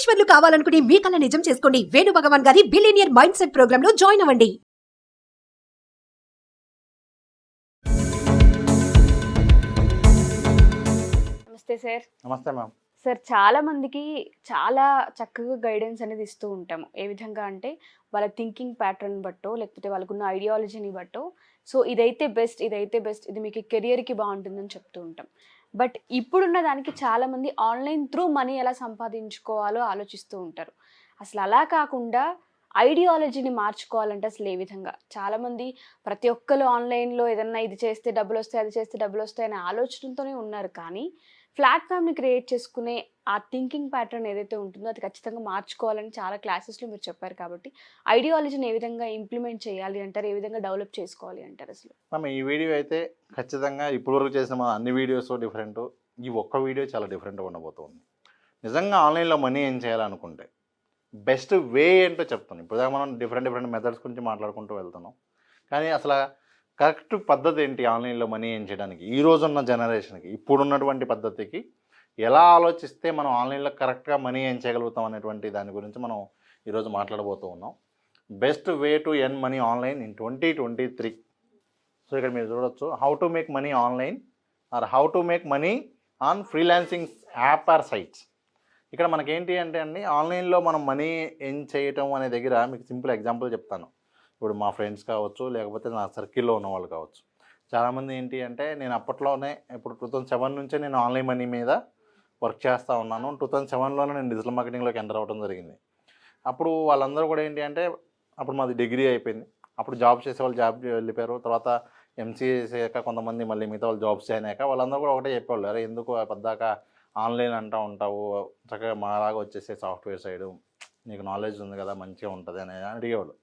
కోటీశ్వర్లు కావాలనుకునే మీ కల నిజం చేసుకోండి. వేణు భగవాన్ గారి బిలియనియర్ మైండ్ సెట్ ప్రోగ్రామ్ లో జాయిన్ అవ్వండి. నమస్తే సార్. నమస్తే మ్యామ్. సార్, చాలా మందికి చాలా చక్కగా గైడెన్స్ అనేది ఇస్తూ ఉంటాము. ఏ విధంగా అంటే వాళ్ళ థింకింగ్ ప్యాటర్న్ బట్టో, లేకపోతే వాళ్ళకున్న ఐడియాలజీని బట్టో, సో ఇదైతే బెస్ట్, ఇదైతే బెస్ట్, ఇది మీకు కెరియర్కి బాగుంటుందని చెప్తూ ఉంటాం. బట్ ఇప్పుడున్న దానికి చాలామంది ఆన్లైన్ త్రూ మనీ ఎలా సంపాదించుకోవాలో ఆలోచిస్తూ ఉంటారు. అసలు అలా కాకుండా ఐడియాలజీని మార్చుకోవాలంటే అసలు ఏ విధంగా? చాలామంది ప్రతి ఒక్కరు ఆన్లైన్లో ఏదన్నా ఇది చేస్తే డబ్బులు వస్తాయి, అది చేస్తే డబ్బులు వస్తాయి అనే ఆలోచనతోనే ఉన్నారు. కానీ ప్లాట్ఫామ్ని క్రియేట్ చేసుకునే ఆ థింకింగ్ ప్యాటర్న్ ఏదైతే ఉంటుందో అది ఖచ్చితంగా మార్చుకోవాలని చాలా క్లాసెస్లో మీరు చెప్పారు. కాబట్టి ఐడియాలజీని ఏ విధంగా ఇంప్లిమెంట్ చేయాలి అంటారు, ఏ విధంగా డెవలప్ చేసుకోవాలి అంటారు అసలు? ఈ వీడియో అయితే ఖచ్చితంగా ఇప్పటివరకు చేసిన మన అన్ని వీడియోస్ డిఫరెంట్, ఈ ఒక్క వీడియో చాలా డిఫరెంట్గా ఉండబోతుంది. నిజంగా ఆన్లైన్లో మనీ ఏం చేయాలనుకుంటే బెస్ట్ వే ఏంటో చెప్తాను. ఇప్పుడు మనం డిఫరెంట్ మెథడ్స్ గురించి మాట్లాడుకుంటూ వెళ్తున్నాం. కానీ అసలు కరెక్ట్ పద్ధతి ఏంటి ఆన్లైన్లో మనీ ఏం చేయడానికి? ఈ రోజున్న జనరేషన్కి, ఇప్పుడున్నటువంటి పద్ధతికి ఎలా ఆలోచిస్తే మనం ఆన్లైన్లో కరెక్ట్గా మనీ ఏం చేయగలుగుతాం అనేటువంటి దాని గురించి మనం ఈరోజు మాట్లాడబోతూ ఉన్నాం. Best way to earn money online in 2023. So ఇక్కడ మీరు చూడొచ్చు, how to make money online or how to make money on freelancing app or sites. ఇక్కడ మనకేంటి అంటే అండి, ఆన్లైన్లో మనం మనీ ఏం చేయటం అనే దగ్గర మీకు సింపుల్ ఎగ్జాంపుల్ చెప్తాను. ఇప్పుడు మా ఫ్రెండ్స్ కావచ్చు, లేకపోతే నా సర్కిల్లో ఉన్న వాళ్ళు కావచ్చు. చాలామంది ఏంటి అంటే, నేను అప్పట్లోనే ఇప్పుడు 2007 నుంచే నేను ఆన్లైన్ మనీ మీద వర్క్ చేస్తూ ఉన్నాను. 2007లోనే నేను డిజిటల్ మార్కెటింగ్లోకి ఎంటర్ అవ్వడం జరిగింది. అప్పుడు వాళ్ళందరూ కూడా ఏంటి అంటే, అప్పుడు మాది డిగ్రీ అయిపోయింది. అప్పుడు జాబ్ చేసే వాళ్ళు జాబ్ వెళ్ళిపోయారు. తర్వాత ఎంసీఏ చేసాక కొంతమంది మళ్ళీ మిగతా వాళ్ళు జాబ్స్ అయినాక వాళ్ళందరూ కూడా ఒకటే చెప్పేవాళ్ళు, అరే ఎందుకు పద్దాక ఆన్లైన్ అంటూ ఉంటావు, చక్కగా మాలాగా వచ్చేసే సాఫ్ట్వేర్ సైడు, నీకు నాలెడ్జ్ ఉంది కదా, మంచిగా ఉంటుంది అని అడిగేవాళ్ళు.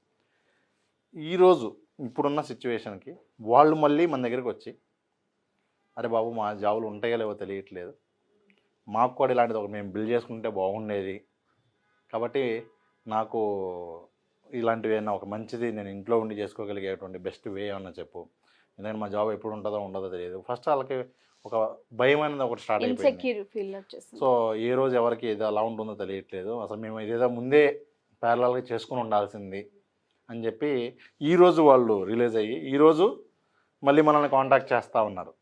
ఈరోజు ఇప్పుడున్న సిచ్యువేషన్కి వాళ్ళు మళ్ళీ మన దగ్గరికి వచ్చి, అరే బాబు మా జాబులు ఉంటాయో లేవో తెలియట్లేదు, మాకు కూడా ఇలాంటిది ఒక మేము బిల్డ్ చేసుకుంటే బాగుండేది, కాబట్టి నాకు ఇలాంటివి ఏమన్నా ఒక మంచిది నేను ఇంట్లో ఉండి చేసుకోగలిగేటువంటి బెస్ట్ వే ఏమన్నా చెప్పు, ఎందుకంటే మా జాబ్ ఎప్పుడు ఉంటుందో ఉండదో తెలియదు. ఫస్ట్ వాళ్ళకి ఒక భయం అనేది ఒకటి స్టార్ట్ అయిపోయింది. సో ఏ రోజు ఎవరికి ఏదో ఎలా ఉంటుందో తెలియట్లేదు, అసలు మేము ఇదేదో ముందే ప్యారలల్గా చేసుకుని ఉండాల్సింది అని చెప్పి ఈరోజు వాళ్ళు రిలీజ్ అయ్యి ఈరోజు మళ్ళీ మనల్ని కాంటాక్ట్ చేస్తూ ఉన్నారు.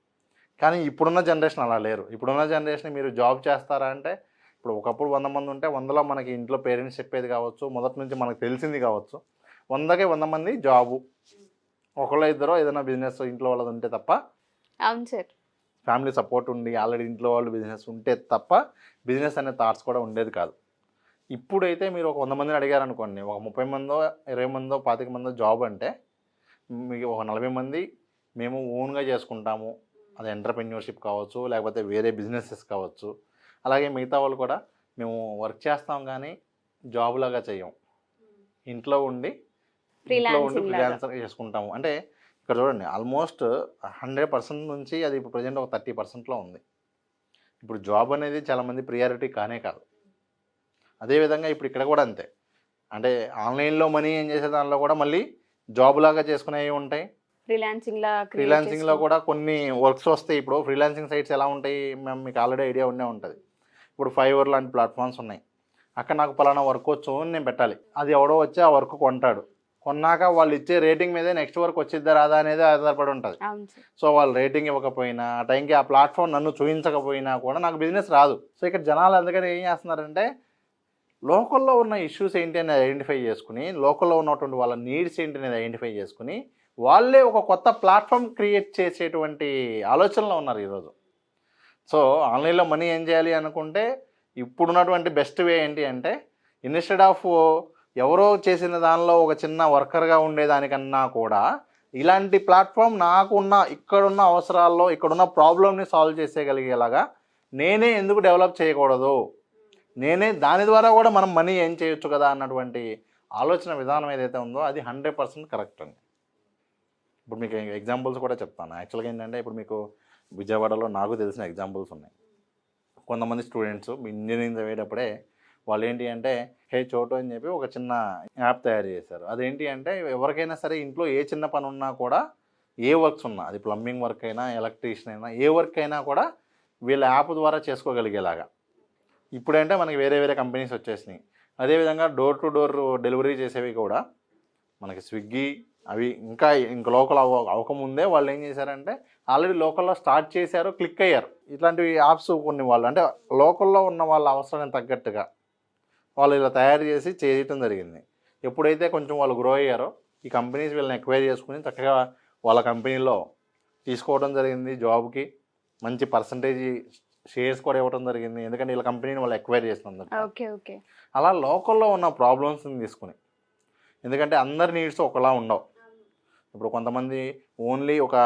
కానీ ఇప్పుడున్న జనరేషన్ అలా లేరు. ఇప్పుడున్న జనరేషన్ మీరు జాబ్ చేస్తారా అంటే, ఇప్పుడు ఒకప్పుడు 100 మంది ఉంటే 100లో మనకి ఇంట్లో పేరెంట్స్ చెప్పేది కావచ్చు, మొదటి నుంచి మనకు తెలిసింది కావచ్చు, 100కే 100 మంది జాబు, ఒకళ్ళో ఇద్దరో ఏదైనా బిజినెస్ ఇంట్లో వాళ్ళది ఉంటే తప్ప, అవును సార్, ఫ్యామిలీ సపోర్ట్ ఉండి ఆల్రెడీ ఇంట్లో వాళ్ళు బిజినెస్ ఉంటే తప్ప బిజినెస్ అనే థాట్స్ కూడా ఉండేది కాదు. ఇప్పుడైతే మీరు ఒక 100 మందిని అడిగారనుకోండి, ఒక 30 మందో 20 మందో 25 మందో జాబ్ అంటే, మీకు ఒక 40 మంది మేము ఓన్గా చేసుకుంటాము, అది ఎంటర్‌ప్రెన్యూర్‌షిప్ కావచ్చు, లేకపోతే వేరే బిజినెసెస్ కావచ్చు, అలాగే మిగతా వాళ్ళు కూడా మేము వర్క్ చేస్తాం కానీ జాబ్ లాగా చేయం, ఇంట్లో ఉండి ఫ్రీలాన్సర్ చేసుకుంటాము. అంటే ఇక్కడ చూడండి, ఆల్మోస్ట్ 100% నుంచి అది ఇప్పుడు ప్రజెంట్ ఒక 30%లో ఉంది. ఇప్పుడు జాబ్ అనేది చాలామంది ప్రియారిటీ కానే కాదు. అదేవిధంగా ఇప్పుడు ఇక్కడ కూడా అంతే. అంటే ఆన్లైన్లో మనీ ఏం చేసే దానిలో కూడా మళ్ళీ జాబ్ లాగా చేసుకునేవి ఉంటాయి. ఫ్రీలాన్సింగ్లో కూడా కొన్ని వర్క్స్ వస్తాయి. ఇప్పుడు ఫ్రీలాన్సింగ్ సైట్స్ ఎలా ఉంటాయి మీకు ఆల్రెడీ ఐడియా ఉండే ఉంటుంది. ఇప్పుడు ఫైవర్ లాంటి ప్లాట్ఫామ్స్ ఉన్నాయి. అక్కడ నాకు పలానా వర్క్ వచ్చు అని నేను పెట్టాలి, అది ఎవడో వచ్చి ఆ వర్క్ కొంటాడు, కొన్నాక వాళ్ళు ఇచ్చే రేటింగ్ మీదే నెక్స్ట్ వర్క్ వచ్చిద్దా రాదా అనేది ఆధారపడి ఉంటుంది. సో వాళ్ళు రేటింగ్ ఇవ్వకపోయినా, ఆ టైంకి ఆ ప్లాట్ఫామ్ నన్ను చూపించకపోయినా కూడా నాకు బిజినెస్ రాదు. సో ఇక్కడ జనాలు అందుకని ఏం చేస్తున్నారంటే, లోకల్లో ఉన్న ఇష్యూస్ ఏంటి అనేది ఐడెంటిఫై చేసుకుని, లోకల్లో ఉన్నటువంటి వాళ్ళ నీడ్స్ ఏంటి అనేది ఐడెంటిఫై చేసుకుని, వాళ్ళే ఒక కొత్త ప్లాట్ఫామ్ క్రియేట్ చేసేటువంటి ఆలోచనలో ఉన్నారు ఈరోజు. సో ఆన్లైన్లో మనీ ఏం చేయాలి అనుకుంటే, ఇప్పుడున్నటువంటి బెస్ట్ వే ఏంటి అంటే, ఇన్స్టెడ్ ఆఫ్ ఎవరో చేసిన దానిలో ఒక చిన్న వర్కర్గా ఉండేదానికన్నా కూడా, ఇలాంటి ప్లాట్ఫామ్ నాకున్న ఇక్కడున్న అవసరాల్లో ఇక్కడున్న ప్రాబ్లమ్ని సాల్వ్ చేసేయగలిగేలాగా నేనే ఎందుకు డెవలప్ చేయకూడదు, నేనే దాని ద్వారా కూడా మనం మనీ ఏం చేయొచ్చు కదా అన్నటువంటి ఆలోచన విధానం ఏదైతే ఉందో అది 100% కరెక్ట్ అండి. ఇప్పుడు మీకు ఎగ్జాంపుల్స్ కూడా చెప్తాను. యాక్చువల్గా ఏంటంటే, ఇప్పుడు మీకు విజయవాడలో నాకు తెలిసిన ఎగ్జాంపుల్స్ ఉన్నాయి. కొంతమంది స్టూడెంట్స్ ఇంజనీరింగ్ చదివేటప్పుడే వాళ్ళు ఏంటి అంటే, హే చోటు అని చెప్పి ఒక చిన్న యాప్ తయారు చేశారు. అదేంటి అంటే, ఎవరికైనా సరే ఇంట్లో ఏ చిన్న పని ఉన్నా కూడా, ఏ వర్క్స్ ఉన్నా, అది ప్లంబింగ్ వర్క్ అయినా, ఎలక్ట్రీషియన్ అయినా, ఏ వర్క్ అయినా కూడా వీళ్ళ యాప్ ద్వారా చేసుకోగలిగేలాగా. ఇప్పుడంటే మనకి వేరే వేరే కంపెనీస్ వచ్చేసినాయి. అదేవిధంగా డోర్ టు డోర్ డెలివరీ చేసేవి కూడా మనకి స్విగ్గీ అవి ఇంకా లోకల్ అవ్వకముందే వాళ్ళు ఏం చేశారంటే ఆల్రెడీ లోకల్లో స్టార్ట్ చేశారు, క్లిక్ అయ్యారు. ఇట్లాంటివి యాప్స్ కొన్ని వాళ్ళు అంటే లోకల్లో ఉన్న వాళ్ళ అవసరానికి తగ్గట్టుగా వాళ్ళు ఇలా తయారు చేసి చేయటం జరిగింది. ఎప్పుడైతే కొంచెం వాళ్ళు గ్రో అయ్యారో ఈ కంపెనీస్ వీళ్ళని ఎక్వైర్ చేసుకుని చక్కగా వాళ్ళ కంపెనీలో తీసుకోవడం జరిగింది. జాబ్కి మంచి పర్సంటేజ్ షేర్స్ కూడా ఇవ్వడం జరిగింది, ఎందుకంటే వీళ్ళ కంపెనీని వాళ్ళు ఎక్వైర్ చేస్తున్నారు. Okay okay. అలా లోకల్లో ఉన్న ప్రాబ్లమ్స్ని తీసుకుని, ఎందుకంటే అందరి నీడ్స్ ఒకలా ఉండవు. ఇప్పుడు కొంతమంది ఓన్లీ ఒక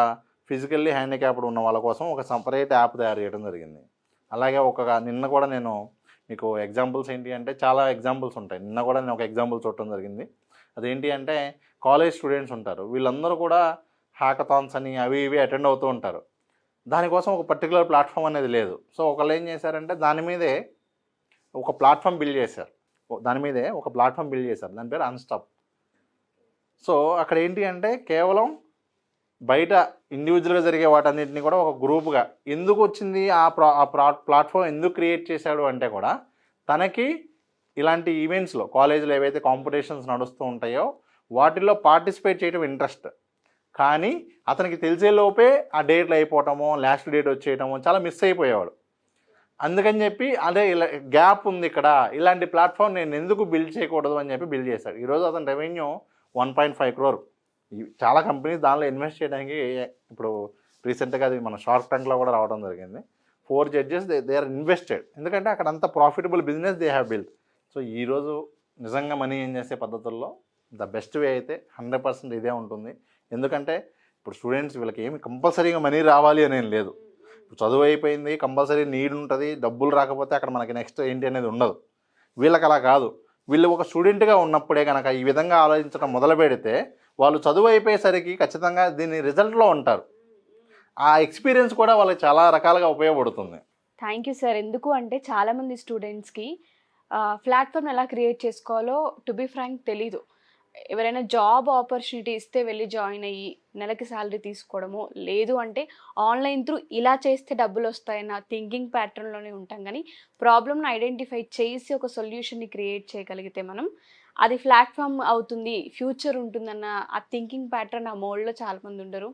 ఫిజికల్లీ హ్యాండిక్యాప్డ్ ఉన్న వాళ్ళ కోసం ఒక సపరేట్ యాప్ తయారు చేయడం జరిగింది. అలాగే నిన్న కూడా నేను మీకు ఎగ్జాంపుల్స్ ఏంటి అంటే చాలా ఎగ్జాంపుల్స్ ఉంటాయి. నిన్న కూడా నేను ఒక ఎగ్జాంపుల్ చూడటం జరిగింది. అదేంటి అంటే కాలేజ్ స్టూడెంట్స్ ఉంటారు, వీళ్ళందరూ కూడా హ్యాకథాన్స్ అని అవి ఇవి అటెండ్ అవుతూ ఉంటారు. దానికోసం ఒక పర్టికులర్ ప్లాట్ఫామ్ అనేది లేదు. సో ఒకళ్ళు ఏం చేశారంటే దాని మీదే ఒక ప్లాట్ఫామ్ బిల్డ్ చేశారు. దాని పేరు అన్స్టాప్. సో అక్కడ ఏంటి అంటే కేవలం బయట ఇండివిజువల్గా జరిగే వాటన్నిటిని కూడా ఒక గ్రూప్గా ఎందుకు వచ్చింది ఆ ప్లాట్ఫామ్ ఎందుకు క్రియేట్ చేశాడు అంటే కూడా తనకి ఇలాంటి ఈవెంట్స్లో కాలేజీలో ఏవైతే కాంపిటీషన్స్ నడుస్తూ ఉంటాయో వాటిల్లో పార్టిసిపేట్ చేయడం ఇంట్రెస్ట్. కానీ అతనికి తెలిసేలోపే ఆ డేట్లు అయిపోవటమో లాస్ట్ డేట్ వచ్చేయటమో చాలా మిస్ అయిపోయేవాడు. అందుకని చెప్పి అదే ఇలా గ్యాప్ ఉంది ఇక్కడ, ఇలాంటి ప్లాట్ఫామ్ నేను ఎందుకు బిల్డ్ చేయకూడదు అని చెప్పి బిల్డ్ చేశాడు. ఈరోజు అతని రెవెన్యూ 1.5 crore. చాలా కంపెనీస్ దానిలో ఇన్వెస్ట్ చేయడానికి ఇప్పుడు రీసెంట్గా అది మన షార్క్ ట్యాంక్లో కూడా రావడం జరిగింది. 4 judges దే ఆర్ ఇన్వెస్టెడ్, ఎందుకంటే అక్కడ అంత profitable business they have build. So ఈరోజు నిజంగా మనీ ఏం చేసే పద్ధతుల్లో ద బెస్ట్ వే అయితే 100% ఇదే ఉంటుంది. ఎందుకంటే ఇప్పుడు స్టూడెంట్స్ వీళ్ళకి ఏమి కంపల్సరీగా మనీ రావాలి అనేం లేదు. ఇప్పుడు చదువు అయిపోయింది, కంపల్సరీ నీడ్ ఉంటుంది, డబ్బులు రాకపోతే అక్కడ మనకి నెక్స్ట్ ఏంటి అనేది ఉండదు. వీళ్ళకి అలా కాదు. వీళ్ళు ఒక స్టూడెంట్గా ఉన్నప్పుడే కనుక ఈ విధంగా ఆలోచించడం మొదలు పెడితే వాళ్ళు చదువు అయిపోయేసరికి ఖచ్చితంగా దీని రిజల్ట్లో ఉంటారు. ఆ ఎక్స్పీరియన్స్ కూడా వాళ్ళకి చాలా రకాలుగా ఉపయోగపడుతుంది. Thank you sir. ఎందుకు అంటే చాలామంది స్టూడెంట్స్కి ప్లాట్ఫామ్ ఎలా క్రియేట్ చేసుకోవాలో టు బి ఫ్రాంక్ తెలీదు. ఎవరైనా జాబ్ ఆపర్చునిటీ ఇస్తే వెళ్ళి జాయిన్ అయ్యి నెలకి శాలరీ తీసుకోవడము, లేదు అంటే ఆన్లైన్ త్రూ ఇలా చేస్తే డబ్బులు వస్తాయన్న థింకింగ్ ప్యాటర్న్లోనే ఉంటాం. కానీ ప్రాబ్లమ్ని ఐడెంటిఫై చేసి ఒక సొల్యూషన్ని క్రియేట్ చేయగలిగితే మనం అది ప్లాట్ఫామ్ అవుతుంది, ఫ్యూచర్ ఉంటుందన్న ఆ థింకింగ్ ప్యాటర్న్ ఆ మోడ్లో చాలామంది ఉండరు.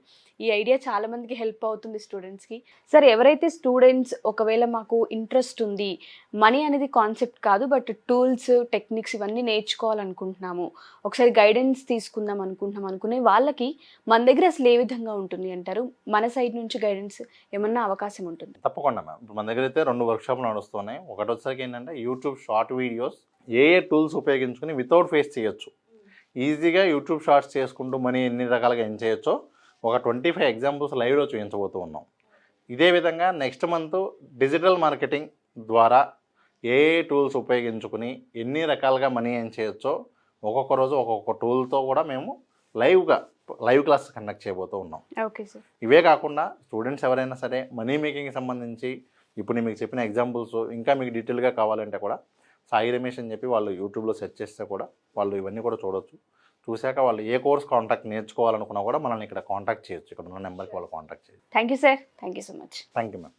ఈ ఐడియా చాలామందికి హెల్ప్ అవుతుంది స్టూడెంట్స్కి. సార్, ఎవరైతే స్టూడెంట్స్ ఒకవేళ మాకు ఇంట్రెస్ట్ ఉంది, మనీ అనేది కాన్సెప్ట్ కాదు బట్ టూల్స్ టెక్నిక్స్ ఇవన్నీ నేర్చుకోవాలనుకుంటున్నాము, ఒకసారి గైడెన్స్ తీసుకుందాం అనుకునే వాళ్ళకి మన దగ్గర అసలు ఏ విధంగా ఉంటుంది అంటారు? మన సైడ్ నుంచి గైడెన్స్ ఏమన్నా అవకాశం ఉంటుంది? తప్పకుండా మ్యామ్. ఇప్పుడు మన దగ్గర అయితే 2 వర్క్షాప్లు నడుస్తున్నాయి. ఒకటి వచ్చేసరికి ఏంటంటే యూట్యూబ్ షార్ట్ వీడియోస్ ఏ టూల్స్ ఉపయోగించుకుని వితౌట్ ఫేస్ చేయొచ్చు, ఈజీగా యూట్యూబ్ షార్ట్స్ చేసుకుంటూ మనీ ఎన్ని రకాలుగా ఏం చేయొచ్చో ఒక 25 ఎగ్జాంపుల్స్ లైవ్లో చూపించబోతూ ఉన్నాం. ఇదే విధంగా నెక్స్ట్ మంత్ డిజిటల్ మార్కెటింగ్ ద్వారా ఏ టూల్స్ ఉపయోగించుకుని ఎన్ని రకాలుగా మనీ ఏం చేయొచ్చో ఒక్కొక్క రోజు ఒక్కొక్క టూల్తో కూడా మేము లైవ్ క్లాస్ కండక్ట్ చేయబోతూ ఉన్నాం. Okay sir. ఇవే కాకుండా స్టూడెంట్స్ ఎవరైనా సరే మనీ మేకింగ్కి సంబంధించి ఇప్పుడు నేను మీకు చెప్పిన ఎగ్జాంపుల్స్ ఇంకా మీకు డీటెయిల్గా కావాలంటే కూడా సాయి రమేష్ అని చెప్పి వాళ్ళు యూట్యూబ్లో సెర్చ్ చేస్తే కూడా వాళ్ళు ఇవన్నీ కూడా చూడొచ్చు. చూశాక వాళ్ళు ఏ కోర్స్ నేర్చుకోవాలనుకున్నా కూడా మనల్ని ఇక్కడ కాంటాక్ట్ చేయొచ్చు. ఇక్కడ ఉన్న నెంబర్కి వాళ్ళు కాంటాక్ట్ చేయొచ్చు. Thank you sir. Thank you so much. Thank you ma'am.